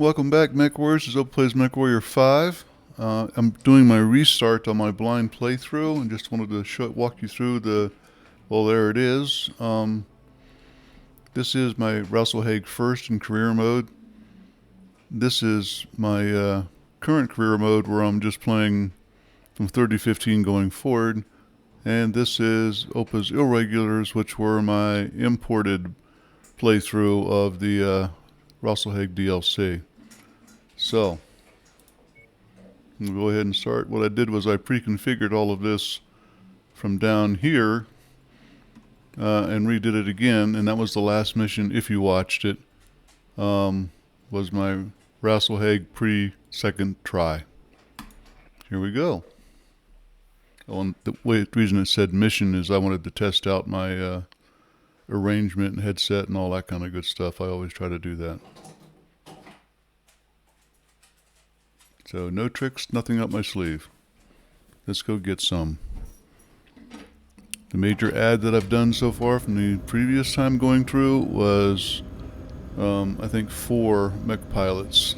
Welcome back, Mechwarriors. This is Plays Mechwarrior 5. I'm doing my restart on my blind playthrough and just wanted to walk you through well, there it is. This is my Rasalhague first in career mode. This is my current career mode where I'm just playing from 3015 going forward. And this is Opa's Irregulars, which were my imported playthrough of the Rasalhague DLC. So, we'll go ahead and start. What I did was I pre-configured all of this from down here and redid it again, and that was the last mission, if you watched it, was my Rasalhague pre-second try. Here we go. Oh, and the reason it said mission is I wanted to test out my arrangement and headset and all that kind of good stuff. I always try to do that. So no tricks, nothing up my sleeve. Let's go get some. The major ad that I've done so far from the previous time going through was, I think, 4 mech pilots.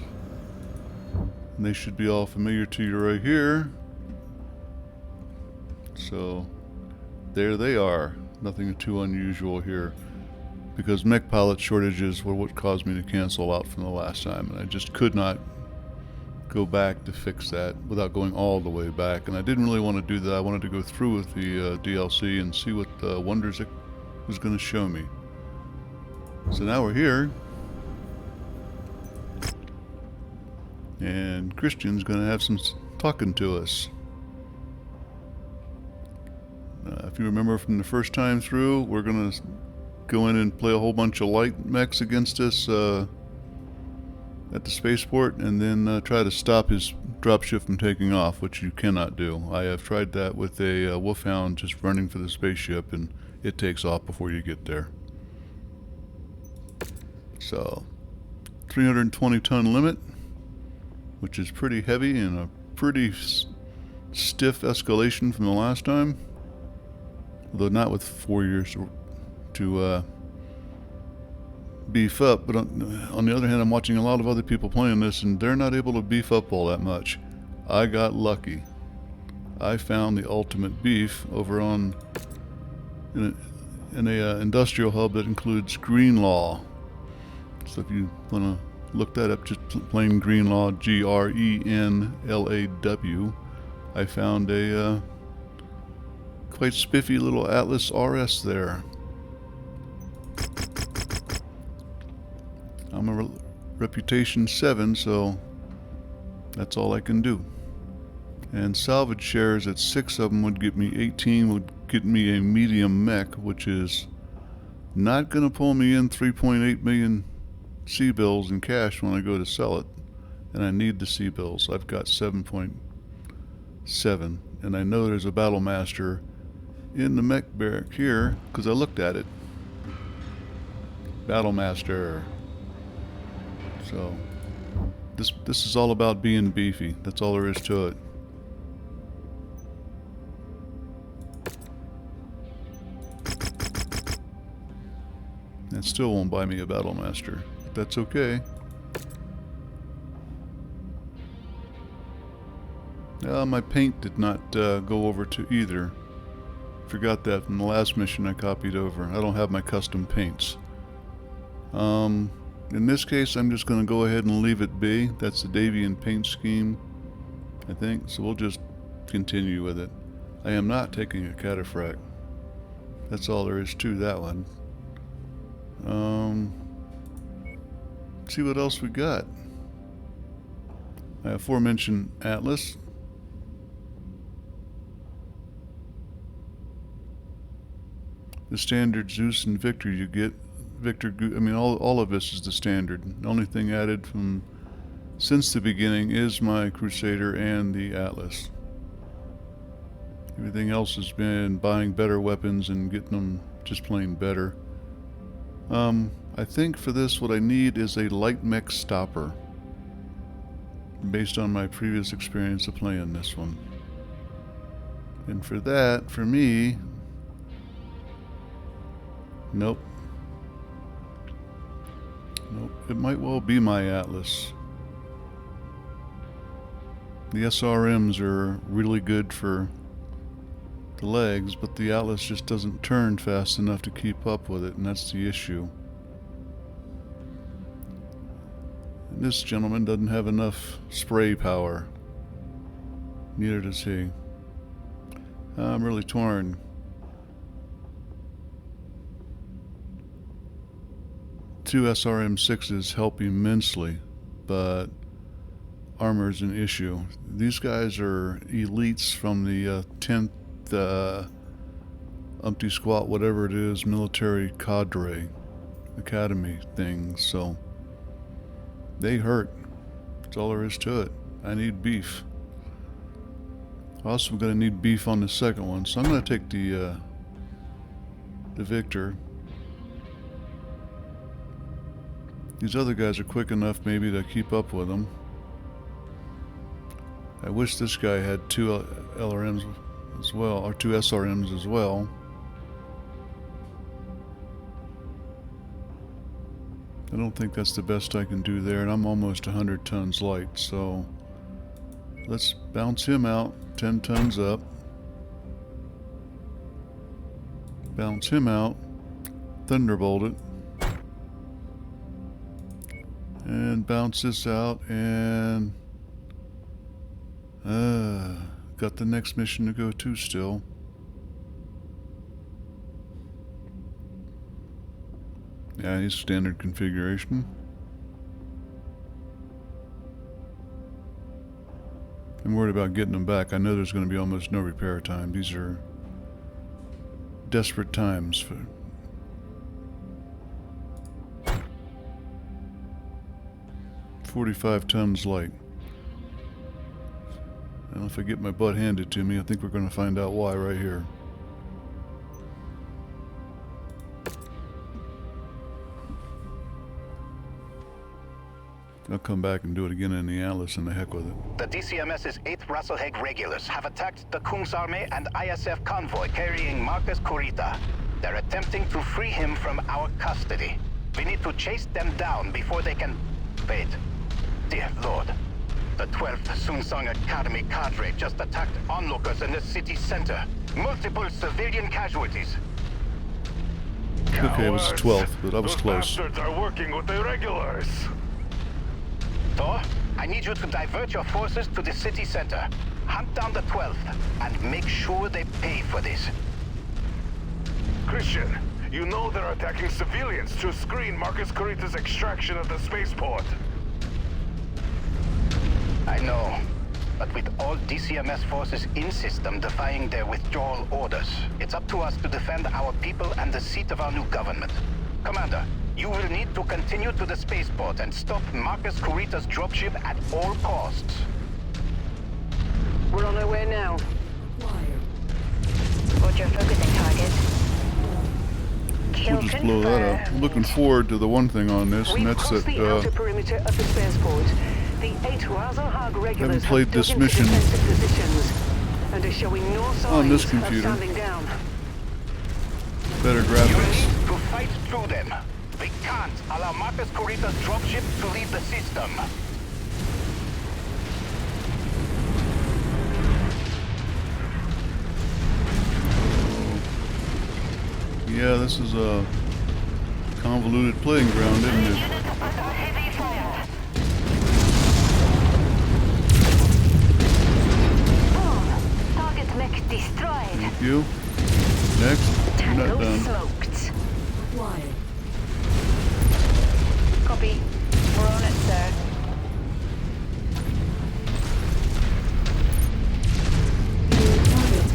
And they should be all familiar to you right here. So there they are. Nothing too unusual here. Because mech pilot shortages were what caused me to cancel out from the last time. And I just could not go back to fix that without going all the way back, and I didn't really want to do that. I wanted to go through with the DLC and see what wonders it was going to show me. So now we're here, and Christian's going to have some talking to us. If you remember from the first time through, we're going to go in and play a whole bunch of light mechs against us at the spaceport, and then try to stop his dropship from taking off, which you cannot do. I have tried that with a wolfhound just running for the spaceship, and it takes off before you get there. So 320 ton limit, which is pretty heavy and a pretty stiff escalation from the last time, although not with 4 years to beef up. But on the other hand, I'm watching a lot of other people playing this, and they're not able to beef up all that much. I got lucky. I found the ultimate beef over in a industrial hub that includes Greenlaw. So if you want to look that up, just plain Greenlaw, Grenlaw. I found a quite spiffy little Atlas RS there. I'm a reputation 7, so that's all I can do. And salvage shares at 6 of them would get me 18, would get me a medium mech, which is not going to pull me in 3.8 million C-bills in cash when I go to sell it. And I need the C-bills. I've got 7.7, and I know there's a battle master in the mech barrack here because I looked at it. Battle master. So this is all about being beefy. That's all there is to it. That still won't buy me a battle master, but that's okay. My paint did not go over to either. Forgot that from the last mission I copied over. I don't have my custom paints. In this case, I'm just going to go ahead and leave it be. That's the Davian paint scheme, I think. So we'll just continue with it. I am not taking a cataphract. That's all there is to that one. See what else we got. I aforementioned Atlas. The standard Zeus and Victor you get. Victor, I mean, all of this is the standard. The only thing added from since the beginning is my Crusader and the Atlas. Everything else has been buying better weapons and getting them just plain better. I think for this what I need is a light mech stopper, based on my previous experience of playing this one. And for that, for me, nope. Nope, it might well be my Atlas. The SRMs are really good for the legs, but the Atlas just doesn't turn fast enough to keep up with it, and that's the issue. And this gentleman doesn't have enough spray power. Neither does he. I'm really torn. Two SRM6s help immensely, but armor is an issue. These guys are elites from the 10th Umpty Squat, whatever it is, military cadre, academy thing, so they hurt. That's all there is to it. I need beef. Also, I'm going to need beef on the second one, so I'm going to take the Victor. These other guys are quick enough maybe to keep up with them. I wish this guy had two LRMs as well, or two SRMs as well. I don't think that's the best I can do there, and I'm almost 100 tons light, so let's bounce him out, 10 tons up. Bounce him out, thunderbolt it, and bounce this out, and got the next mission to go to still. Yeah, he's standard configuration. I'm worried about getting them back. I know there's going to be almost no repair time. These are desperate times for 45 tons light. And if I get my butt handed to me, I think we're going to find out why right here. I'll come back and do it again in the Atlas, and the heck with it. The DCMS's 8th Rasalhague regulars have attacked the Kung's army and ISF convoy carrying Marcus Kurita. They're attempting to free him from our custody. We need to chase them down before they can... Wait. Dear Lord. The 12th Sunsong Academy cadre just attacked onlookers in the city center. Multiple civilian casualties. Okay, it was 12th, but I was close. Those bastards are working with the regulars. Thor, I need you to divert your forces to the city center. Hunt down the 12th and make sure they pay for this. Christian, you know they're attacking civilians to screen Marcus Kurita's extraction of the spaceport. I know, but with all DCMS forces in system defying their withdrawal orders, it's up to us to defend our people and the seat of our new government. Commander, you will need to continue to the spaceport and stop Marcus Kurita's dropship at all costs. We're on our way now. Roger, focusing target. Kill We'll just blow that up. I'm looking forward to the one thing on this, and We've that's crossed that the outer perimeter of the spaceport. The 8 Rasalhague regulars played have this dug into mission defensive positions and are showing no signs on this of computer. standing down. Better You graphics. need to fight through them. We can't allow Marcus Kurita's dropship to leave the system. Yeah, this is a convoluted playing ground, isn't it? Target mech destroyed. Thank you. Next. You're not Tango done. smoked. Copy. We're on it, sir.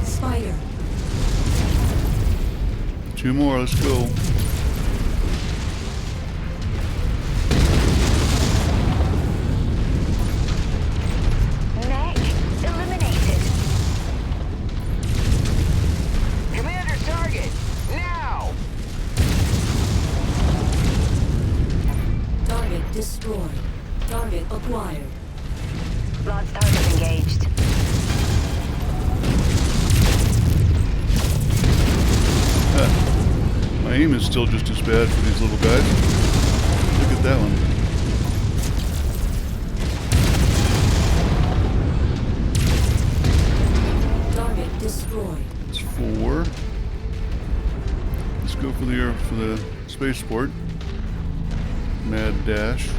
Spider. Two more, let's go. Mech eliminated. Commander, target! Now! Target destroyed. Target acquired. Launch target engaged. My aim is still just as bad for these little guys. Look at that one. That's 4. Let's go for the spaceport. Mad dash.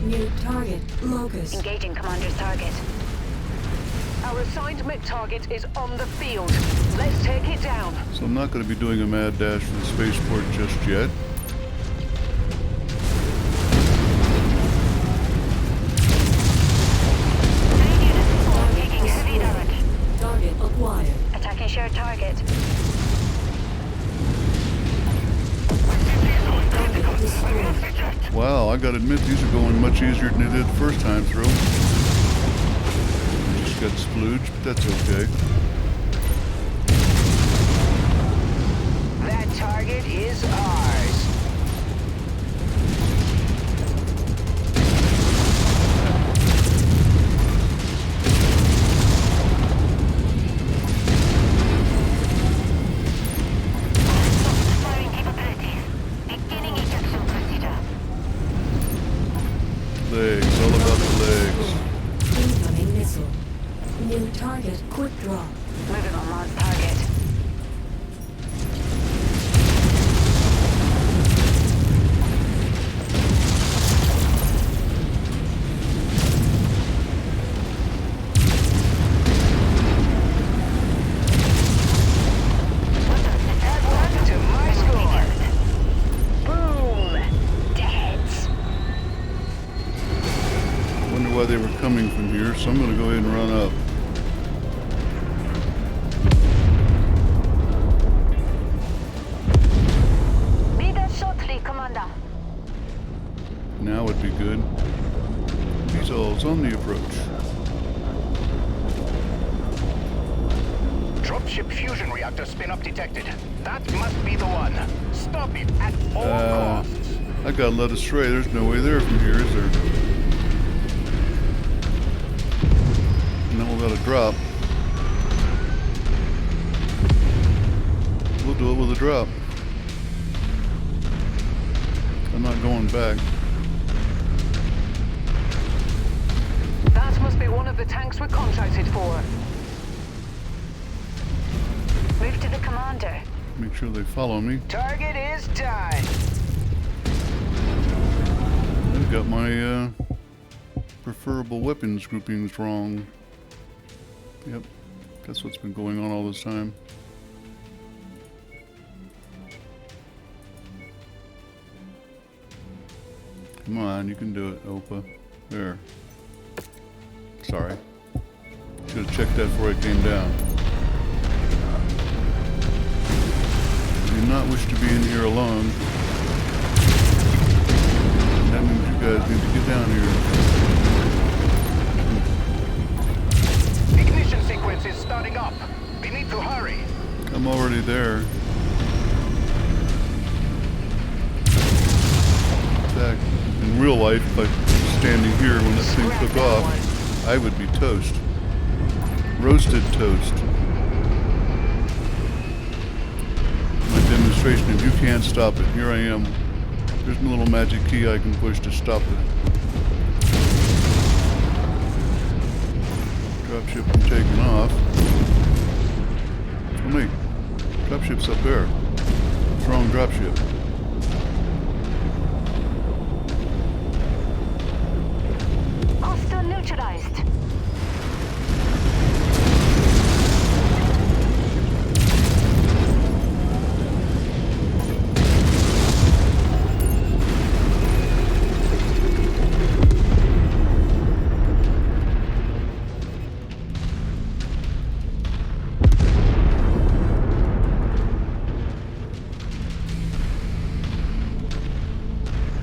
New target, Locust. Engaging commander's target. Our assigned mech target is on the field. Let's take it down. So I'm not going to be doing a mad dash for the spaceport just yet. Taking heavy damage. Target acquired. Attacking shared target. Target destroyed. Wow, I gotta admit these are going much easier than they did the first time through. Just got splooged, but that's okay. That target is ours. Firing capabilities. Beginning ejection procedure. Legs, all about the legs. Incoming missile. New target, quick draw. Moving on launch target. Add 1 to my score. Boom! Deads. Wonder why they were coming from here, so I'm gonna go ahead and run up. Be there shortly, commander. Now would be good. Missiles on the approach. Dropship fusion reactor spin-up detected. That must be the one. Stop it at all costs. I got led astray. There's no way there from here, is there? And then we'll let it drop. We'll do it with a drop. I'm not going back. That must be one of the tanks we're contracted for. Move to the commander. Make sure they follow me. Target is done. I've got my preferable weapons groupings wrong. Yep, that's what's been going on all this time. Come on, you can do it, Opa. There. Sorry. Should have checked that before I came down. I do not wish to be in here alone. That means you guys need to get down here. Ignition sequence is starting up. We need to hurry. I'm already there. In fact, in real life, if I was standing here when this thing took off, I would be toast. Roasted toast. My demonstration of you can't stop it. Here I am. There's a little magic key I can push to stop it. Dropship from taking off. Oh wait, dropship's up there. It's wrong dropship. Hostile neutralized.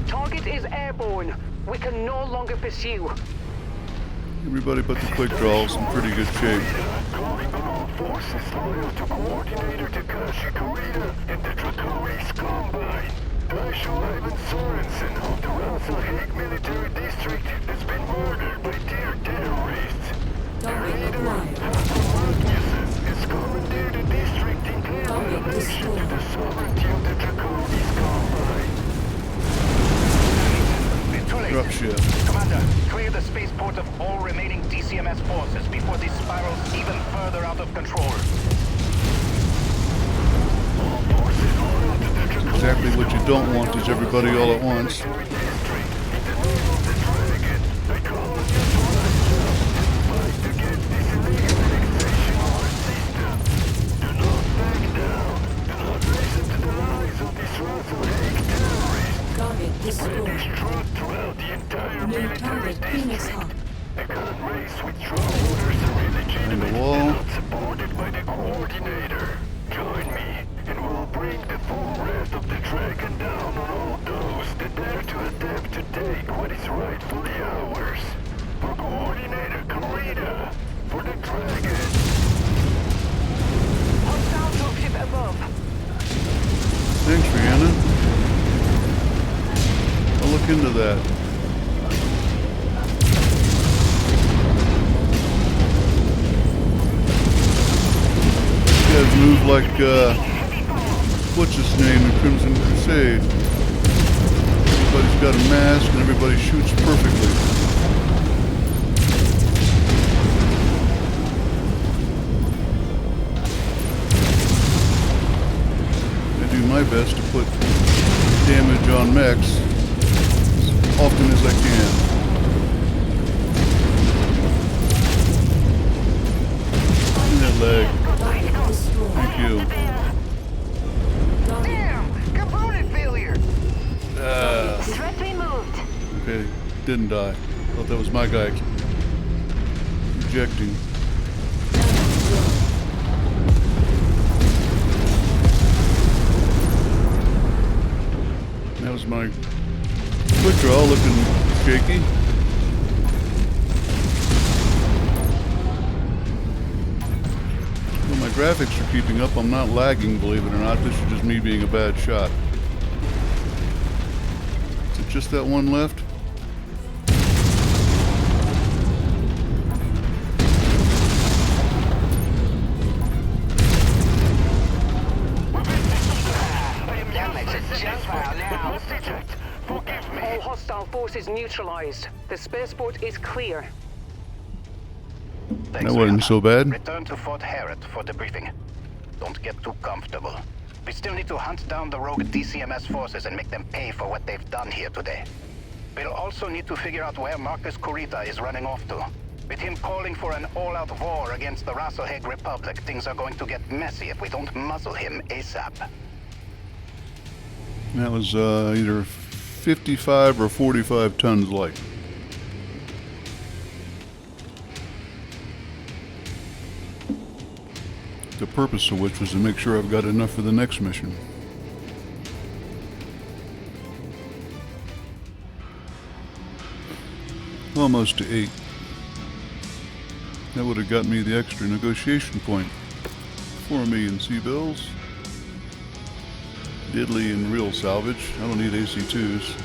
Target is airborne. We can no longer pursue. Everybody but the quick draws in pretty good shape. Calling on all forces loyal to Coordinator Takashi Kurita and the Draconis Combine. Daisho Ivan Sorensen of the Rasalhague Military District has been murdered by dear terrorists. Target acquired. Magnuson has commandeered the district in clear violation to the sovereignty of the Draconis Combine. We're too late. drop ship. Commander, clear the spaceport of all remaining DCMS forces before this spirals even further out of control. Exactly what you don't want is everybody all at once. Target destroyed. New target Phoenix Hawk. And the wall. Supported by the coordinator. Join me, and we'll bring the full wrath of the dragon down on all those that dare to attempt to take what is rightfully ours. For coordinator Kurita, for the dragon. Hostile dropship above. Thanks, Rihanna. I'll look into that. You guys move like, what's his name in Crimson Crusade? Everybody's got a mask and everybody shoots perfectly. I do my best to put damage on mechs as often as I can. In that leg. Target destroyed. Thank you. Target Damn! Component failure! Threat removed. Okay, didn't die. Thought that was my guy ejecting. That was my quick draw looking shaky. Well, my graphics are keeping up. I'm not lagging, believe it or not. This is just me being a bad shot. Is it just that one left? That makes a jump out now. Forgive me. All hostile forces neutralized. The spaceport is clear. Thanks, That wasn't Rihanna. so bad. Return to Fort Harrod for debriefing. Don't get too comfortable. We still need to hunt down the rogue DCMS forces and make them pay for what they've done here today. We'll also need to figure out where Marcus Kurita is running off to. With him calling for an all-out war against the Rasalhague Republic, things are going to get messy if we don't muzzle him ASAP. That was either 55 or 45 tons light. The purpose of which was to make sure I've got enough for the next mission. Almost to 8. That would have got me the extra negotiation point. 4 million C-bills. Diddly and real salvage. I don't need AC2s.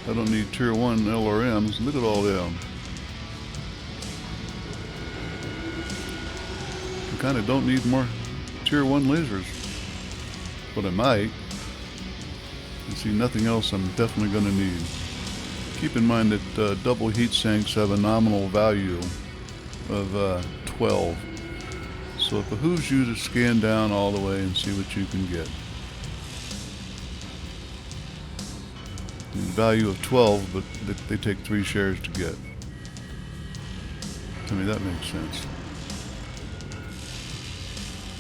I don't need tier 1 LRMs. Look at all them. I kind of don't need more tier 1 lasers. But I might. You see, nothing else I'm definitely going to need. Keep in mind that double heat sinks have a nominal value of 12. So it behooves you to scan down all the way and see what you can get. The value of 12, but they take 3 shares to get. I mean, that makes sense.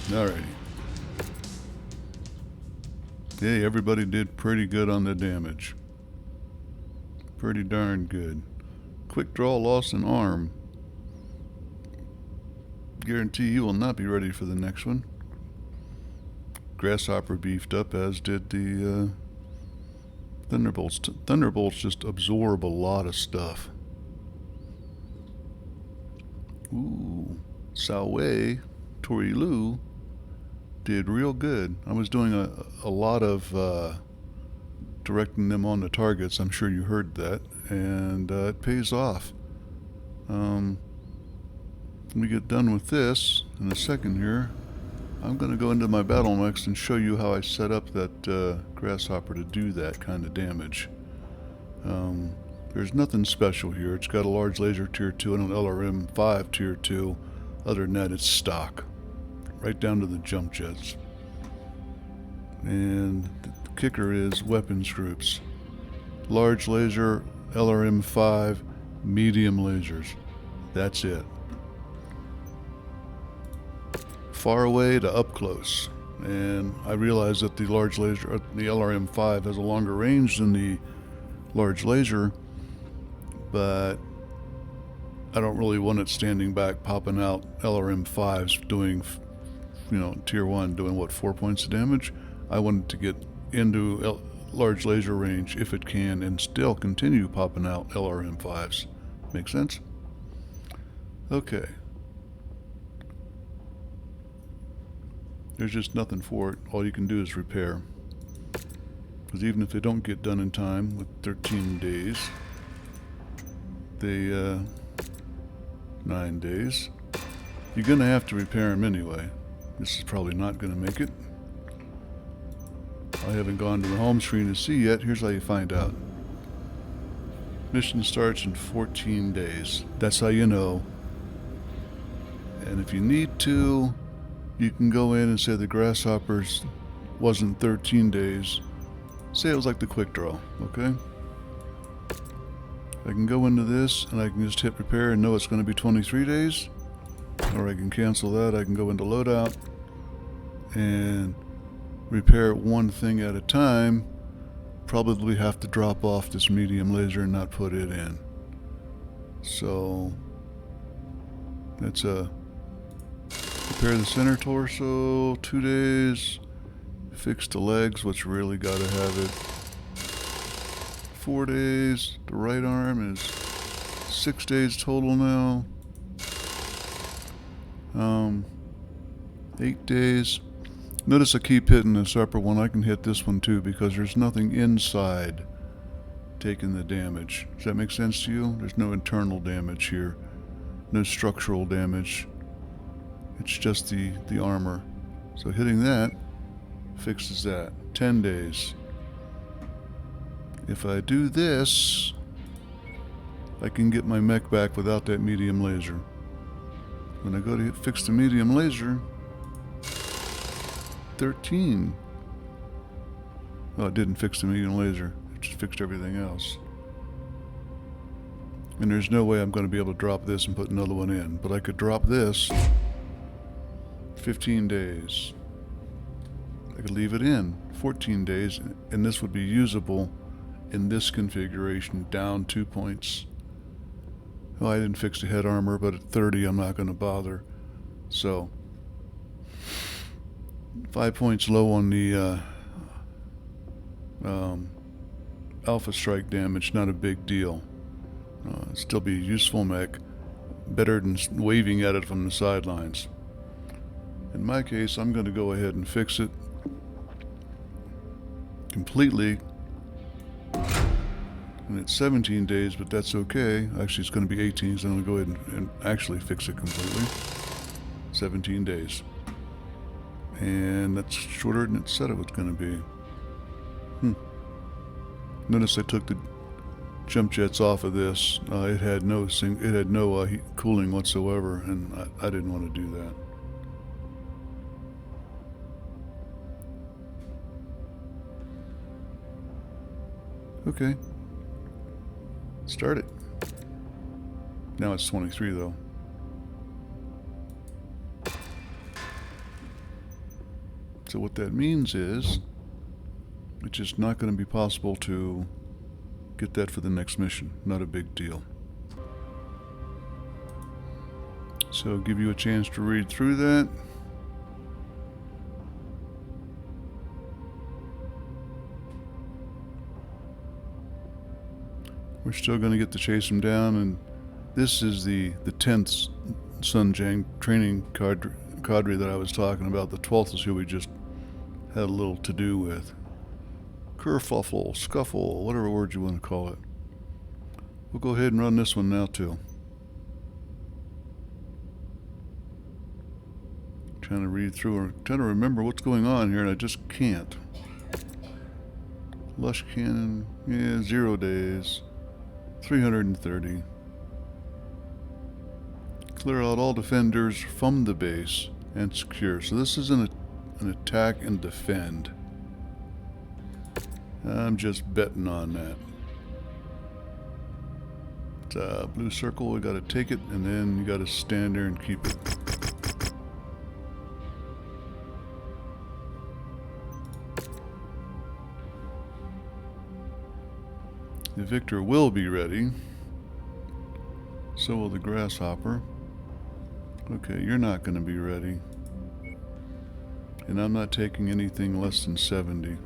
Alrighty. Hey, everybody did pretty good on the damage. Pretty darn good. Quick draw loss an arm. Guarantee you will not be ready for the next one. Grasshopper beefed up, as did the Thunderbolts. Thunderbolts just absorb a lot of stuff. Ooh. Salway, Tori Lu did real good. I was doing a lot of directing them on the targets. I'm sure you heard that, and it pays off. When we get done with this in a second here, I'm going to go into my battlemechs and show you how I set up that grasshopper to do that kind of damage. There's nothing special here. It's got a large laser tier 2 and an LRM 5 tier 2. Other than that, it's stock. Right down to the jump jets. And the kicker is weapons groups. Large laser, LRM 5, medium lasers. That's it. Far away to up close. And I realize that the large laser, the LRM 5 has a longer range than the large laser, but I don't really want it standing back, popping out LRM 5s doing, you know, tier 1, doing what, 4 points of damage? I want it to get into large laser range if it can and still continue popping out LRM 5s. Make sense? Okay. There's just nothing for it. All you can do is repair. Because even if they don't get done in time with 13 days, they, 9 days, you're going to have to repair them anyway. This is probably not going to make it. I haven't gone to the home screen to see yet. Here's how you find out. Mission starts in 14 days. That's how you know. And if you need to, you can go in and say the grasshoppers wasn't 13 days. Say it was like the quick draw, okay? I can go into this and I can just hit repair and know it's going to be 23 days. Or I can cancel that. I can go into loadout and repair one thing at a time. Probably have to drop off this medium laser and not put it in. So that's a repair the center torso, 2 days. Fix the legs, what's really got to have it. 4 days. The right arm is 6 days total now. 8 days. Notice I keep hitting this upper one. I can hit this one too because there's nothing inside taking the damage. Does that make sense to you? There's no internal damage here. No structural damage. It's just the armor. So hitting that fixes that. 10 days. If I do this, I can get my mech back without that medium laser. When I go to fix the medium laser, 13. Well, it didn't fix the medium laser. It just fixed everything else. And there's no way I'm going to be able to drop this and put another one in. But I could drop this 15 days. I could leave it in 14 days, and this would be usable in this configuration, down 2 points. Well, I didn't fix the head armor, but at 30 I'm not going to bother. So 5 points low on the Alpha Strike damage, not a big deal. Still be a useful mech, better than waving at it from the sidelines. In my case, I'm going to go ahead and fix it completely. And it's 17 days, but that's okay. Actually, it's going to be 18, so I'm going to go ahead and actually fix it completely. 17 days. And that's shorter than it said it was going to be. Notice I took the jump jets off of this. It had no cooling whatsoever, and I didn't want to do that. Okay. Start it. Now it's 23 though. So what that means is it's just not going to be possible to get that for the next mission. Not a big deal. So give you a chance to read through that. We're still going to get to chase him down, and this is the 10th Sun Jiang training cadre that I was talking about. The 12th is who we just had a little to do with. Kerfuffle, scuffle, whatever word you want to call it. We'll go ahead and run this one now too. Trying to read through or trying to remember what's going on here, and I just can't. Lush Cannon, yeah, 0 days. 330. Clear out all defenders from the base and secure. So this is an attack and defend. I'm just betting on that. Blue circle, we gotta take it, and then you gotta stand there and keep it. The victor will be ready. So will the grasshopper. Okay, you're not gonna be ready. And I'm not taking anything less than 70.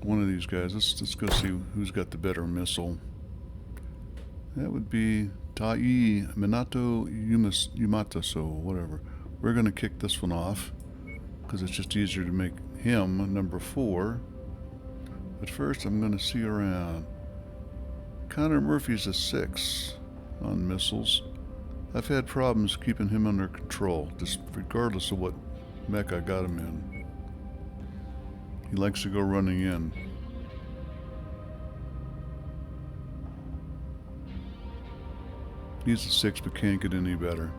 One of these guys. Let's go see who's got the better missile. That would be Tai Minato Yumataso, whatever. We're going to kick this one off because it's just easier to make him number 4. But first I'm going to see around. Connor Murphy's a 6 on missiles. I've had problems keeping him under control, just regardless of what mech I got him in. He likes to go running in. He's a 6 but can't get any better.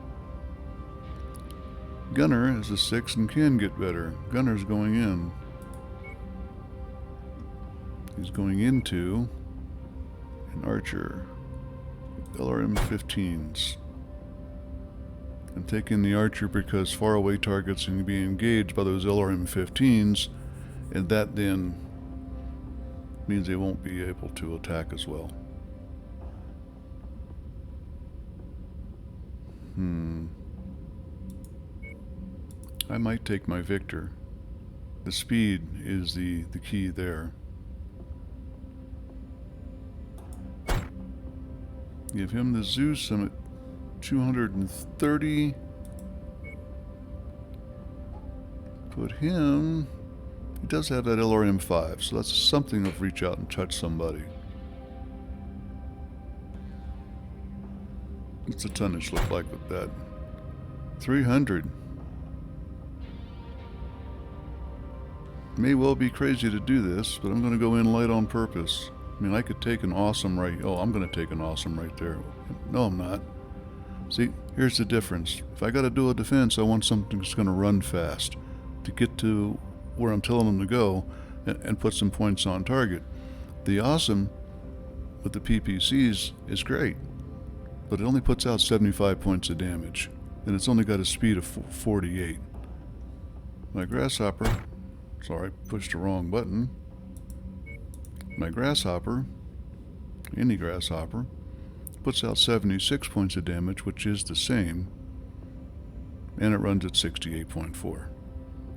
Gunner is a 6 and can get better. Gunner's going in. He's going into an archer. LRM-15s. I'm taking the archer because faraway targets can be engaged by those LRM-15s, and that then means they won't be able to attack as well. I might take my victor. The speed is the key there. Give him the Zeus. I'm at 230. Put him... He does have that LRM-5, so that's something of reach out and touch somebody. What's the tonnage look like with that? 300. May well be crazy to do this, but I'm going to go in light on purpose. I mean, I could take an awesome right... Oh, I'm going to take an awesome right there. No, I'm not. See, here's the difference. If I got to do a defense, I want something that's going to run fast to get to where I'm telling them to go and put some points on target. The awesome with the PPCs is great, but it only puts out 75 points of damage, and it's only got a speed of 48. My grasshopper, sorry, pushed the wrong button. My grasshopper, any grasshopper, puts out 76 points of damage, which is the same, and it runs at 68.4.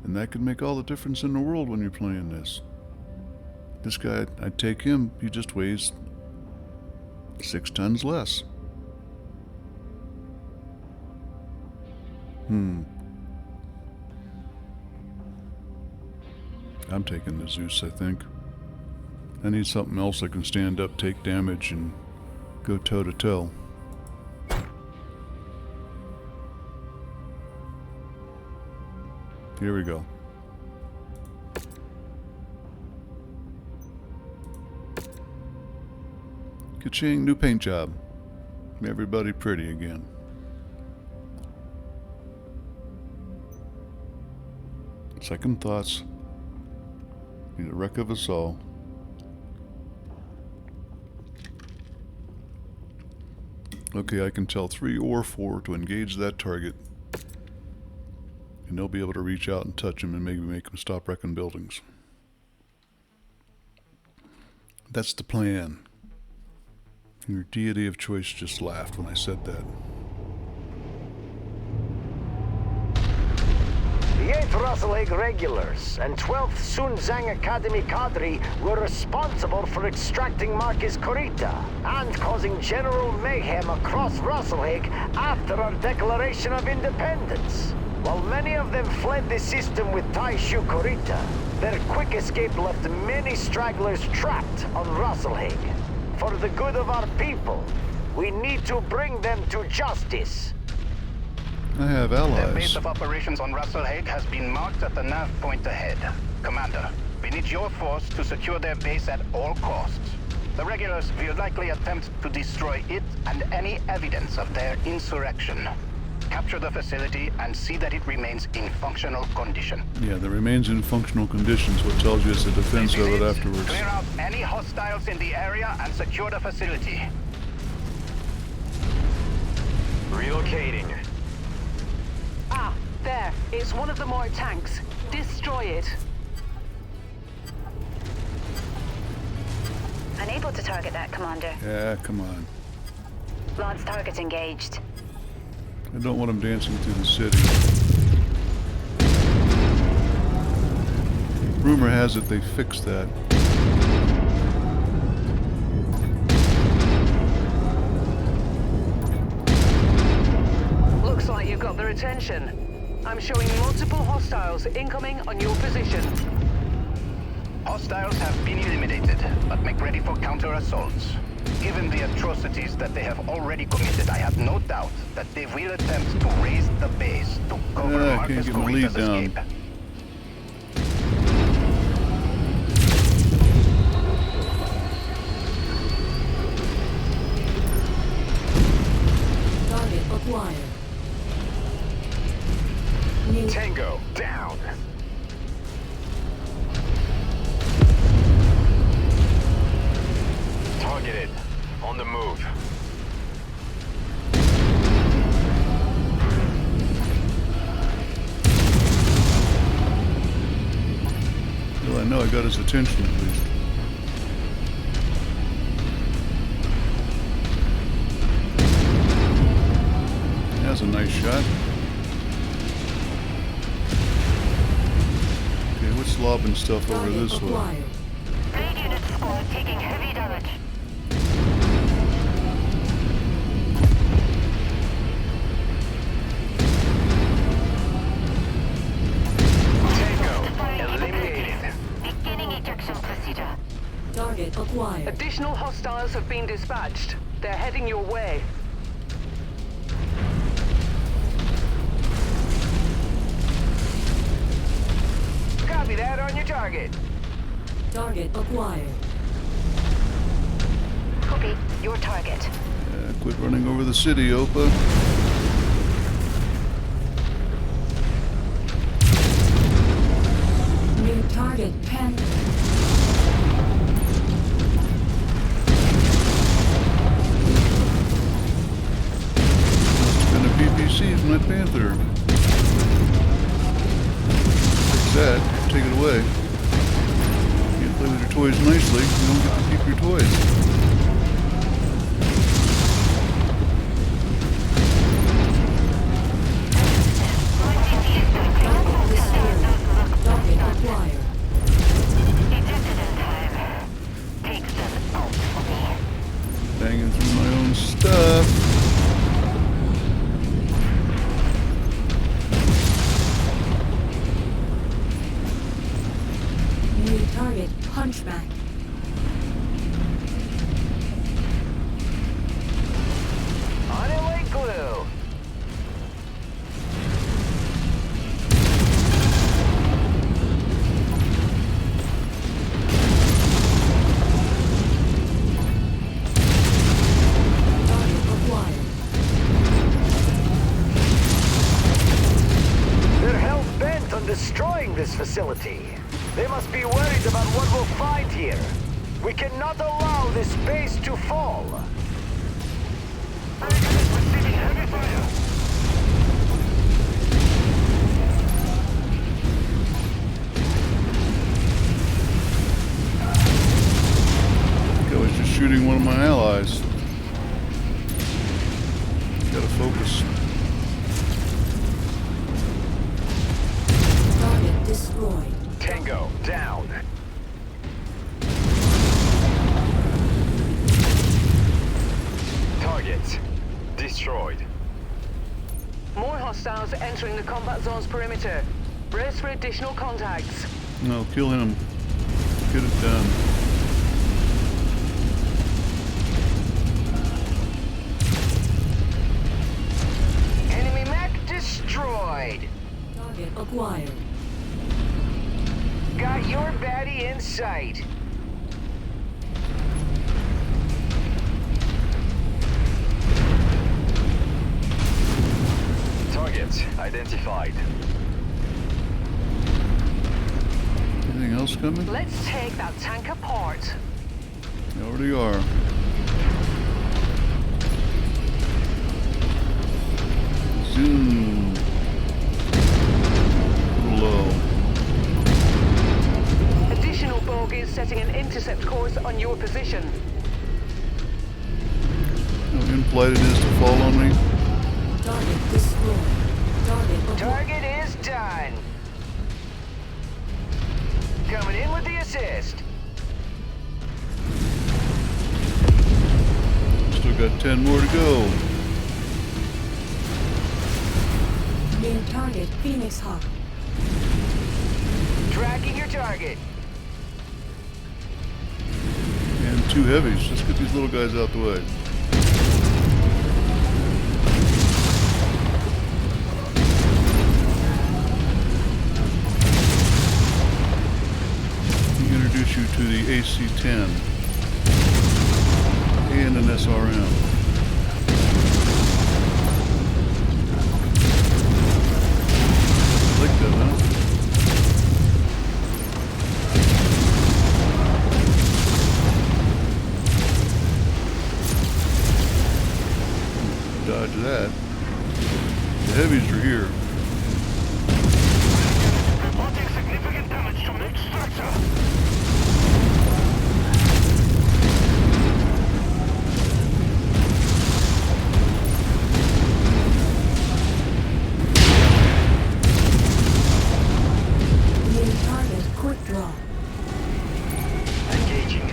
And that can make all the difference in the world when you're playing this. This guy, I'd take him, he just weighs 6 tons less. I'm taking the Zeus, I think. I need something else that can stand up, take damage, and go toe to toe. Here we go. Ka-ching, new paint job. Everybody pretty again. Second thoughts. Be the wreck of us all. Okay, I can tell 3 or 4 to engage that target. And they'll be able to reach out and touch him and maybe make him stop wrecking buildings. That's the plan. Your deity of choice just laughed when I said that. The 8th Rasalhague Regulars and 12th Sunzang Academy cadre were responsible for extracting Marcus Kurita and causing general mayhem across Rasalhague after our declaration of independence. While many of them fled the system with Taishu Kurita, their quick escape left many stragglers trapped on Rasalhague. For the good of our people, we need to bring them to justice. I have Their allies. base of operations on Rasalhague has been marked at the nav point ahead. Commander, we need your force to secure their base at all costs. The regulars will likely attempt to destroy it and any evidence of their insurrection. Capture the facility and see that it remains in functional condition. Yeah, that remains in functional conditions, what tells you it's the defense of it afterwards. Clear out any hostiles in the area and secure the facility. Relocating. Ah, there. It's one of the more tanks. Destroy it. Unable to target that, Commander. Yeah, come on. Launch target engaged. I don't want them dancing through the city. Rumor has it they fixed that. Looks like you've got their attention. I'm showing multiple hostiles incoming on your position. Hostiles have been eliminated, but make ready for counter-assaults. Given the atrocities that they have already committed, I have no doubt that they will attempt to raise the base to cover I can't Marcus get my lead Corita's down. escape. Target acquired. New Tango, down. Targeted. On the move. Well, I know I got his attention at least. That's a nice shot. Okay, what's lobbing stuff over target this way? acquired. Raid unit squad taking heavy damage. Tango, eliminated. Beginning ejection procedure. Target acquired. Additional hostiles have been dispatched. They're heading your way. Copy that on your target. Target acquired. Copy. Your target. Quit running over the city, Opa. New target Panther. It's been a PPC from that Panther. Fix that. Take it away. You can't play with your toys nicely. You don't get to keep your toys. Target destroyed. Target acquired. Ejected in time. Take them out for me. Banging through my own stuff. New target Hunchback. On it like glue. Target acquired. They're hell-bent on destroying this facility. They must be worried about what we'll find here. We cannot allow this base to fall. Receiving heavy fire. I think I was just shooting one of my allies. Gotta focus. Target destroyed. Tango, down. Target destroyed. More hostiles entering the combat zone's perimeter. Brace for additional contacts. No, kill him. Get it done. Enemy mech destroyed. identified. Anything else coming? Let's take that tank apart. They already are. Zoom. A little low. Additional bogies setting an intercept course on your position. How in-flight it is to fall on me. Target destroyed. Target Target is done. Coming in with the assist. Still got 10 more to go. New target Phoenix Hawk. Tracking your target. And 2 heavies. Let's get these little guys out the way. Let me introduce you to the AC-10 and an SRM. Like that, huh? Dodge that. The heavies are here. Reporting significant damage to main structure. New target quick draw. Engaging.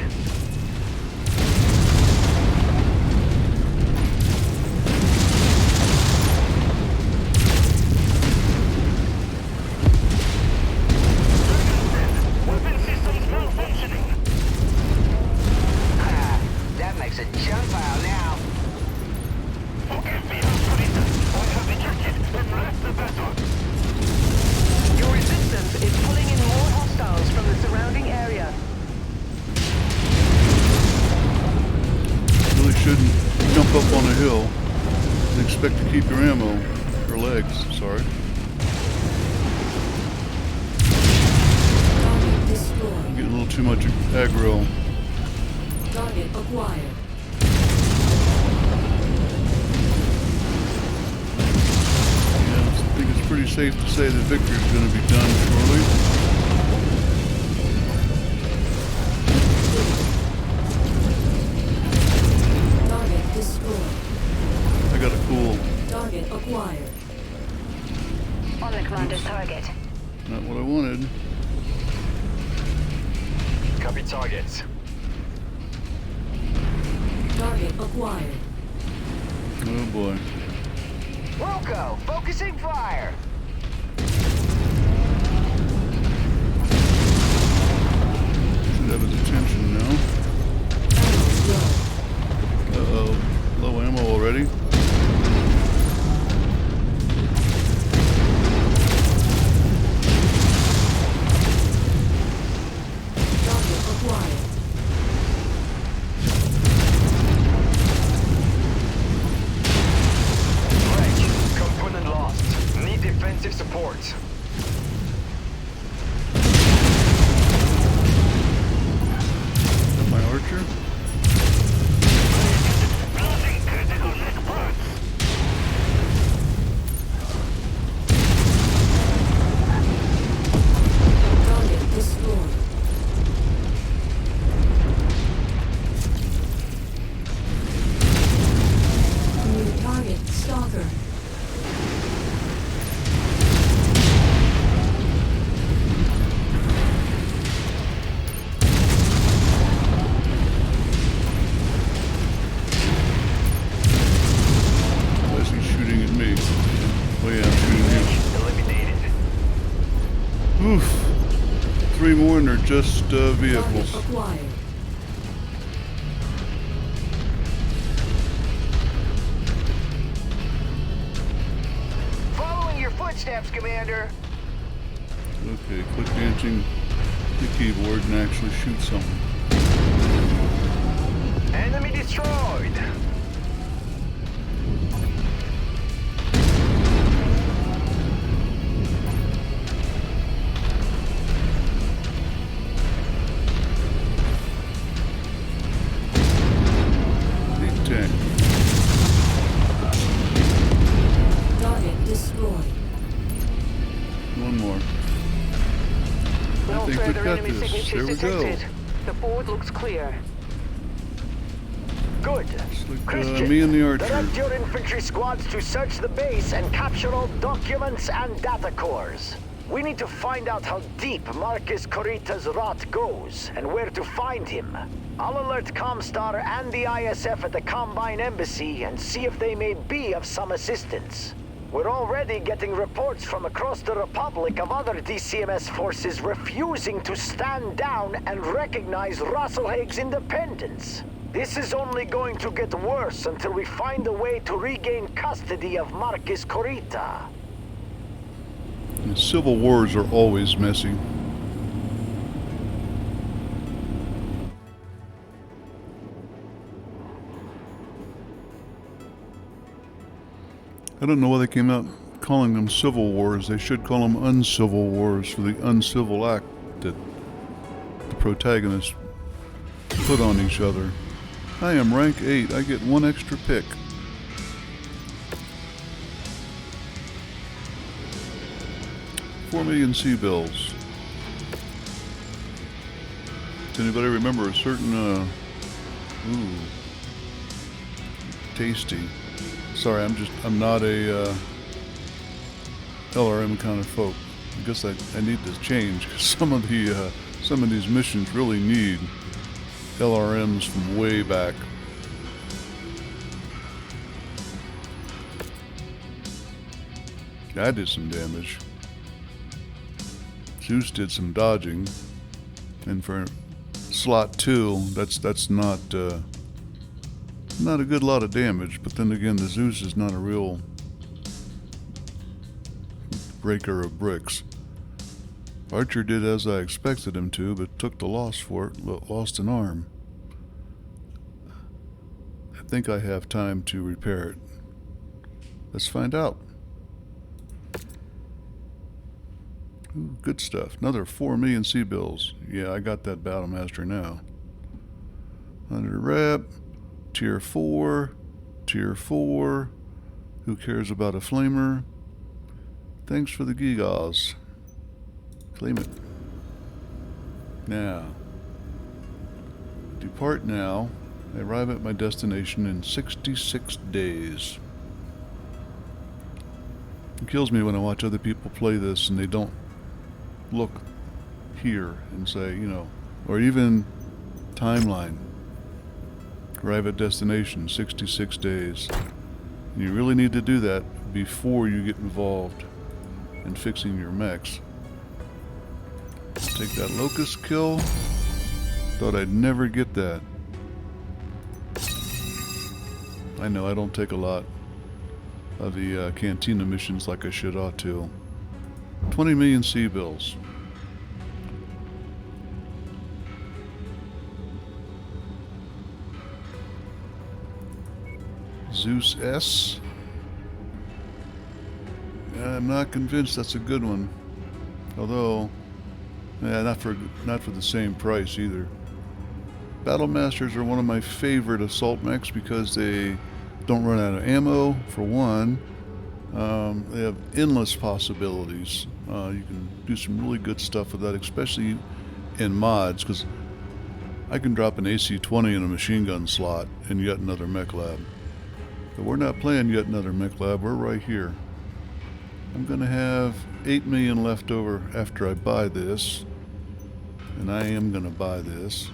Weapon systems malfunctioning. That makes a jump pile now. Forgive me, Kurita. I have ejected and left the battle. Your resistance is pulling in more hostiles from the surrounding area. Really shouldn't jump up on a hill and expect to keep your ammo, or legs, sorry. Target destroyed. Getting a little too much aggro. Target acquired. Yeah, I think it's pretty safe to say that victory is going to be done shortly. Target destroyed. I got a cool, Target acquired. On the commander's target. not what I wanted. Copy targets. Target acquired. Oh boy. Wilco, focusing fire. Should have his attention now. Ammo low. Uh-oh. Low ammo already. Target acquired. Break. Component lost. Need defensive support. Is that my archer? Losing critical leg parts. Target destroyed. New target stalker. Why is he shooting at me? Oh yeah, I'm shooting Eliminated. you. Oof. 3 more and they're just Target vehicles. acquired. Following your footsteps, Commander. Okay, quit dancing the keyboard and actually shoot something. Enemy destroyed. Breach there is we go. detected. The board looks clear. Good. like, Christian, me and the archer. direct your infantry squads to search the base and capture all documents and data cores. We need to find out how deep Marcus Corita's rot goes and where to find him. I'll alert Comstar and the ISF at the Combine Embassy and see if they may be of some assistance. We're already getting reports from across the Republic of other DCMS forces refusing to stand down and recognize Rasalhague's independence. This is only going to get worse until we find a way to regain custody of Marcus Corita. Civil wars are always messy. I don't know why they came out calling them civil wars. They should call them uncivil wars for the uncivil act that the protagonists put on each other. I am rank 8. I get 1 extra pick. $4 million C-bills. Does anybody remember a certain, tasty. Sorry, I'm not a, LRM kind of folk. I guess I need to change, because some of these missions really need LRMs from way back. I did some damage. Zeus did some dodging, and for slot 2, that's not a good lot of damage. But then again, the Zeus is not a real breaker of bricks. Archer did as I expected him to, but took the loss for it, lost an arm. I think I have time to repair it. Let's find out. Ooh, good stuff. Another 4 million C-bills. Yeah, I got that Battlemaster now. 100 rep. Tier 4. Tier 4. Who cares about a flamer? Thanks for the gigas. Claim it. Now. Depart now. I arrive at my destination in 66 days. It kills me when I watch other people play this and they don't look here and say, you know, or even timeline. Arrive at destination, 66 days. And you really need to do that before you get involved in fixing your mechs. Take that locust kill. Thought I'd never get that. I know I don't take a lot of the Cantina missions like I should ought to. 20 million C-bills. Zeus S. I'm not convinced that's a good one. Although, not for the same price either. Battlemasters are one of my favorite assault mechs because they don't run out of ammo, for one. They have endless possibilities. You can do some really good stuff with that, especially in mods, because I can drop an AC-20 in a machine gun slot in yet another mech lab. But we're not playing yet another mech lab, we're right here. I'm going to have 8 million left over after I buy this, and I am going to buy this.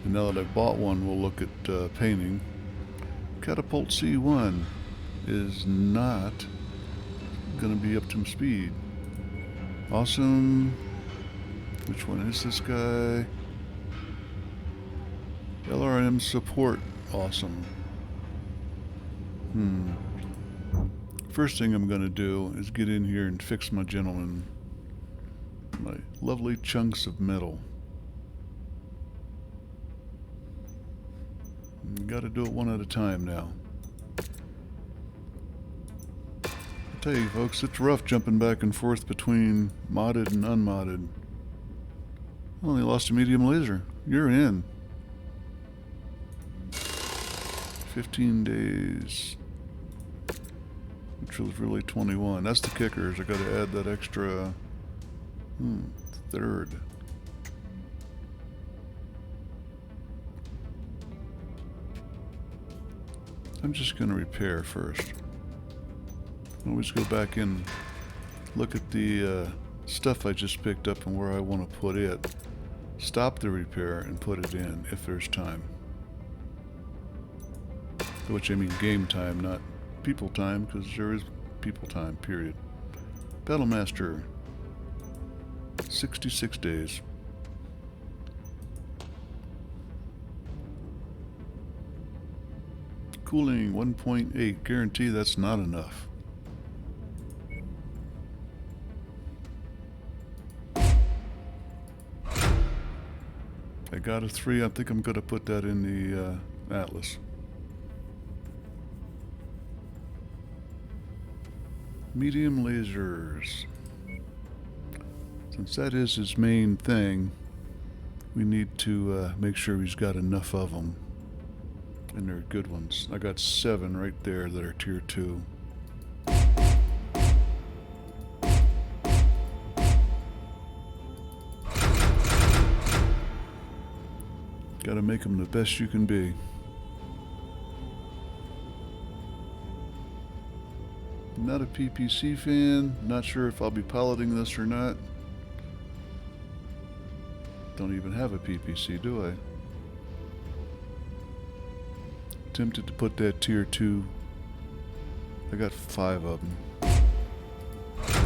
And now that I've bought one, we'll look at painting. Catapult C1 is not going to be up to speed. Awesome. Which one is this guy? LRM support. Awesome. First thing I'm going to do is get in here and fix my gentleman. My lovely chunks of metal. Got to do it one at a time now. I tell you folks, it's rough jumping back and forth between modded and unmodded. I only lost a medium laser. You're in. 15 days. Which was really 21. That's the kicker, is I got to add that extra 3rd. I'm just going to repair first. Always go back in, look at the stuff I just picked up and where I want to put it. Stop the repair and put it in if there's time. Which I mean game time, not people time, because there is people time, period. Battlemaster, 66 days. Cooling 1.8, guarantee that's not enough. I got a 3, I think I'm going to put that in the Atlas. Medium lasers. Since that is his main thing, we need to make sure he's got enough of them. And they're good ones. I got 7 right there that are tier 2. Gotta make them the best you can be. Not a PPC fan. Not sure if I'll be piloting this or not. Don't even have a PPC, do I? Tempted to put that tier 2. I got 5 of them.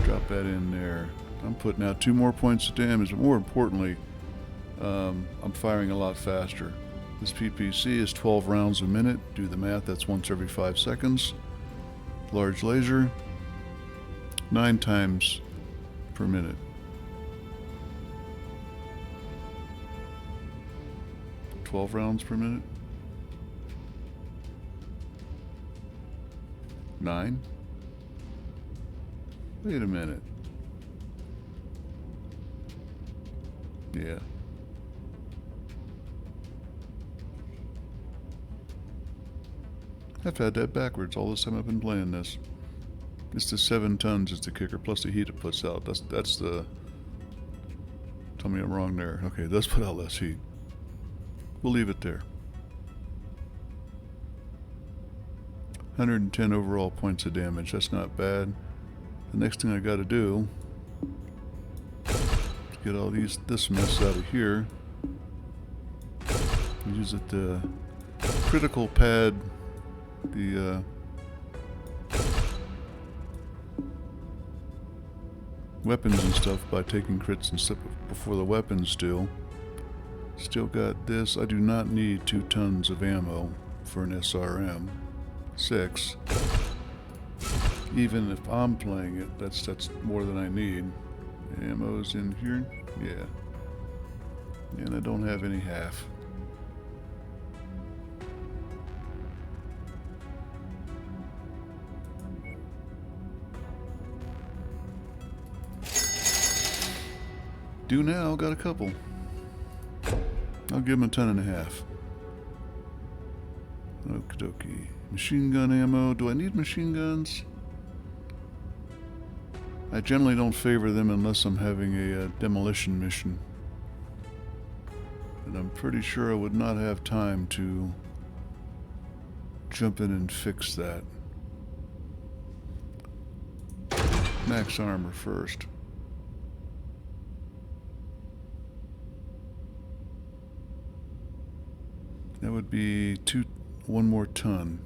Drop that in there. I'm putting out 2 more points of damage, but more importantly, I'm firing a lot faster. This PPC is 12 rounds a minute. Do the math, that's once every 5 seconds. Large laser, 9 times per minute. $12 rounds per minute. 9. Wait a minute. Yeah. I've had that backwards all this time I've been playing this. It's the 7 tons is the kicker, plus the heat it puts out. That's the... Tell me I'm wrong there. Okay, it does put out less heat. We'll leave it there. 110 overall points of damage. That's not bad. The next thing I gotta do is get all this mess out of here. Use it to critical pad the weapons and stuff by taking crits and stuff before the weapons do. Still got this. I do not need 2 tons of ammo for an SRM. 6. Even if I'm playing it, that's more than I need. Ammo's in here. Yeah. And I don't have any half. Do now, got a couple. I'll give him a 10.5. Okie dokie. Machine gun ammo. Do I need machine guns? I generally don't favor them unless I'm having a demolition mission. And I'm pretty sure I would not have time to jump in and fix that. Max armor first. That would be 1 more ton.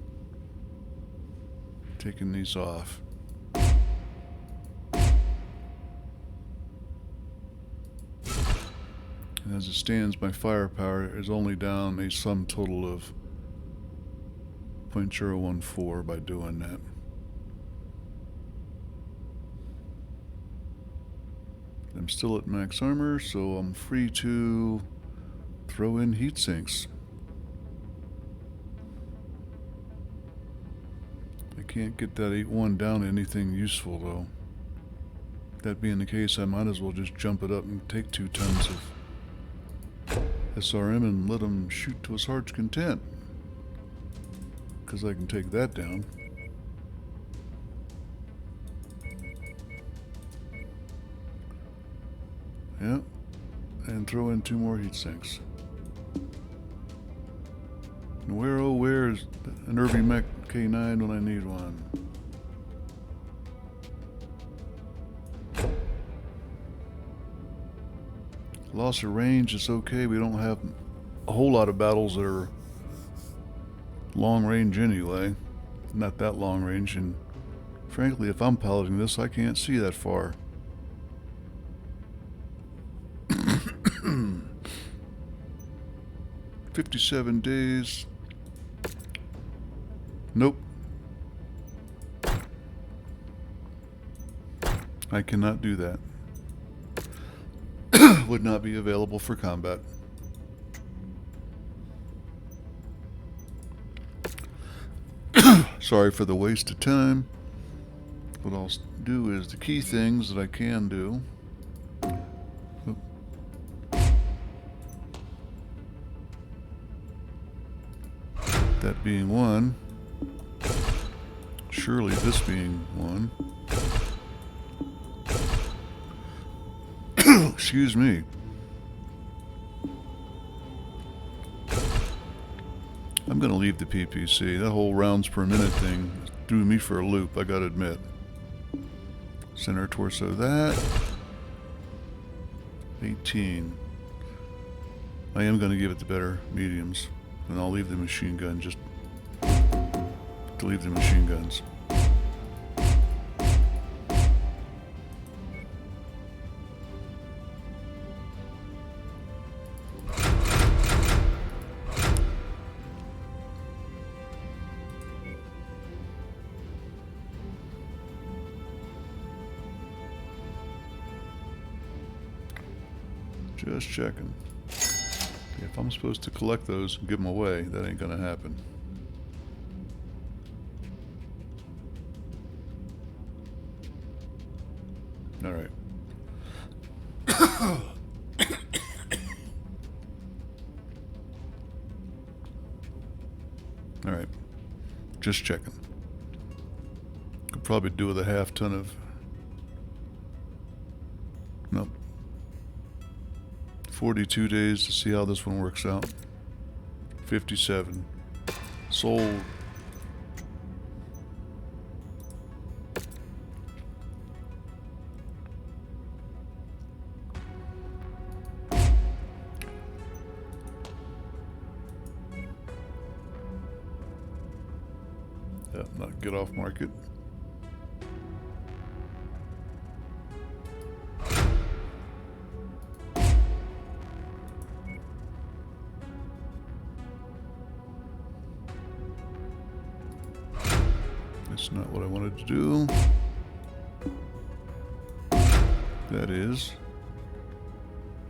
Taking these off. And as it stands, my firepower is only down a sum total of 0.014 by doing that. I'm still at max armor, so I'm free to throw in heat sinks. I can't get that 8-1 down to anything useful though. That being the case, I might as well just jump it up and take 2 tons of SRM and let him shoot to his heart's content. Because I can take that down. Yep, throw in 2 more heat sinks. And where, oh, where is an Irby Mech K9 when I need one? Loss of range is okay. We don't have a whole lot of battles that are long range anyway. Not that long range, and frankly, if I'm piloting this, I can't see that far. 57 days. Nope. I cannot do that. Would not be available for combat. Sorry for the waste of time. What I'll do is the key things that I can do. Oop. That being one. Surely this being one. Excuse me. I'm gonna leave the PPC. That whole rounds per minute thing threw me for a loop, I gotta admit. Center torso that. 18. I am gonna give it the better mediums. And I'll leave the machine gun just to leave the machine guns. Just checking. If I'm supposed to collect those and give them away, that ain't gonna happen. Alright. Alright. Just checking. Could probably do with a half ton of... Nope. 42 days to see how this one works out. 57. Sold. Yeah, not get off market. That's not what I wanted to do. That is.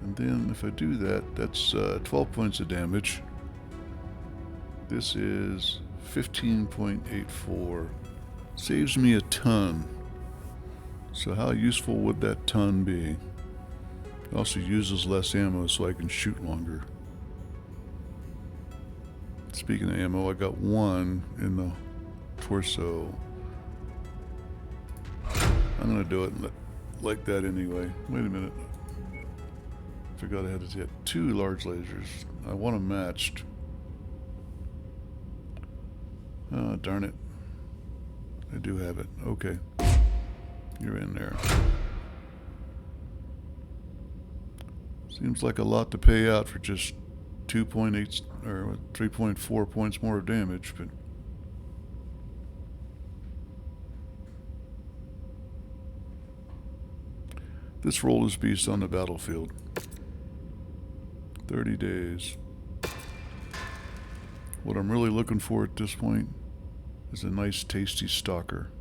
And then if I do that, that's 12 points of damage. This is 15.84. Saves me a ton. So how useful would that ton be? It also uses less ammo so I can shoot longer. Speaking of ammo, I got one in the torso. I'm gonna do it like that anyway. Wait a minute. Forgot I had to get 2 large lasers. I want them matched. Oh, darn it. I do have it. Okay. You're in there. Seems like a lot to pay out for just 2.8 or 3.4 points more of damage, but this role is beast on the battlefield. 30 days. What I'm really looking for at this point is a nice tasty stalker.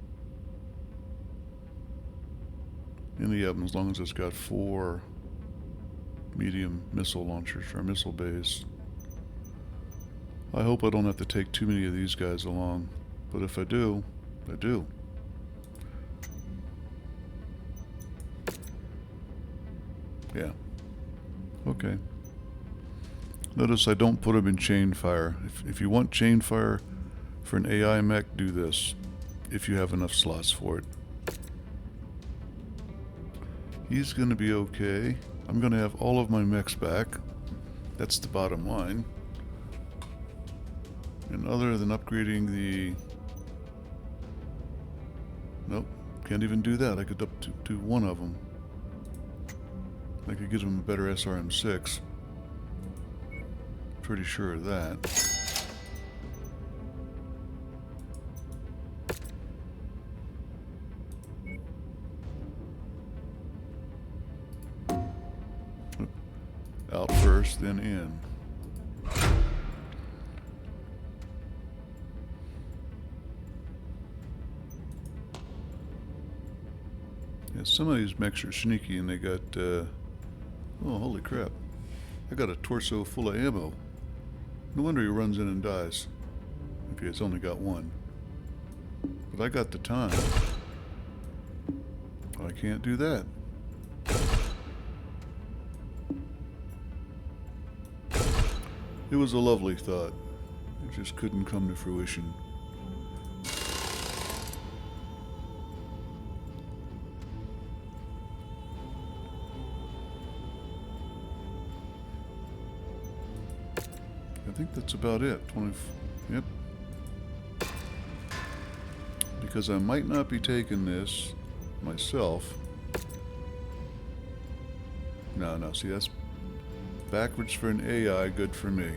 In the oven, as long as it's got 4 medium missile launchers or missile bays. I hope I don't have to take too many of these guys along, but if I do, I do. Yeah. Okay. Notice I don't put them in chain fire. If you want chain fire for an AI mech, do this. If you have enough slots for it. He's gonna be okay. I'm going to have all of my mechs back. That's the bottom line. And other than upgrading the... Nope, can't even do that. I could up to one of them. I could give them a better SRM-6. Pretty sure of that. Out first, then in. Yeah, some of these mechs are sneaky and they got, oh, holy crap. I got a torso full of ammo. No wonder he runs in and dies. Okay, it's only got one. But I got the time. I can't do that. It was a lovely thought. It just couldn't come to fruition. I think that's about it. 20. Yep. Because I might not be taking this myself. No, see, that's backwards for an AI, good for me.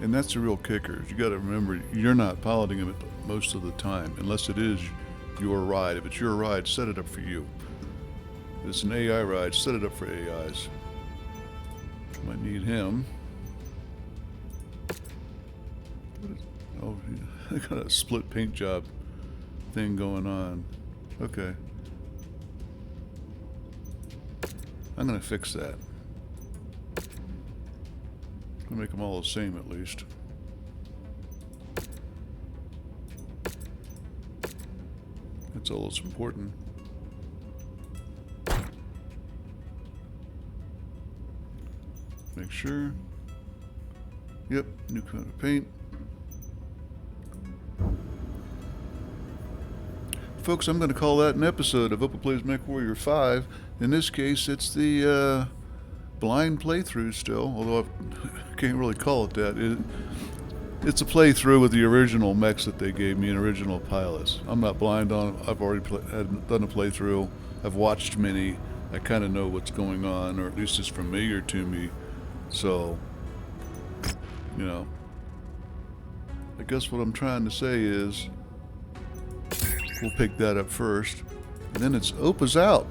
And that's the real kicker. You got to remember, you're not piloting them most of the time, unless it is your ride. If it's your ride, set it up for you. If it's an AI ride, set it up for AIs. Might need him. Oh, I got a split paint job thing going on. Okay. I'm gonna fix that. I'll make them all the same at least. That's all that's important. Make sure. Yep, new coat of paint. Folks, I'm going to call that an episode of Opa Plays Mechwarrior 5. In this case, it's the blind playthrough still, although I can't really call it that. It's a playthrough with the original mechs that they gave me and original pilots. I'm not blind on them. I've already done a playthrough. I've watched many. I kind of know what's going on, or at least it's familiar to me. So, you know, I guess what I'm trying to say is we'll pick that up first, and then it's Opa's out.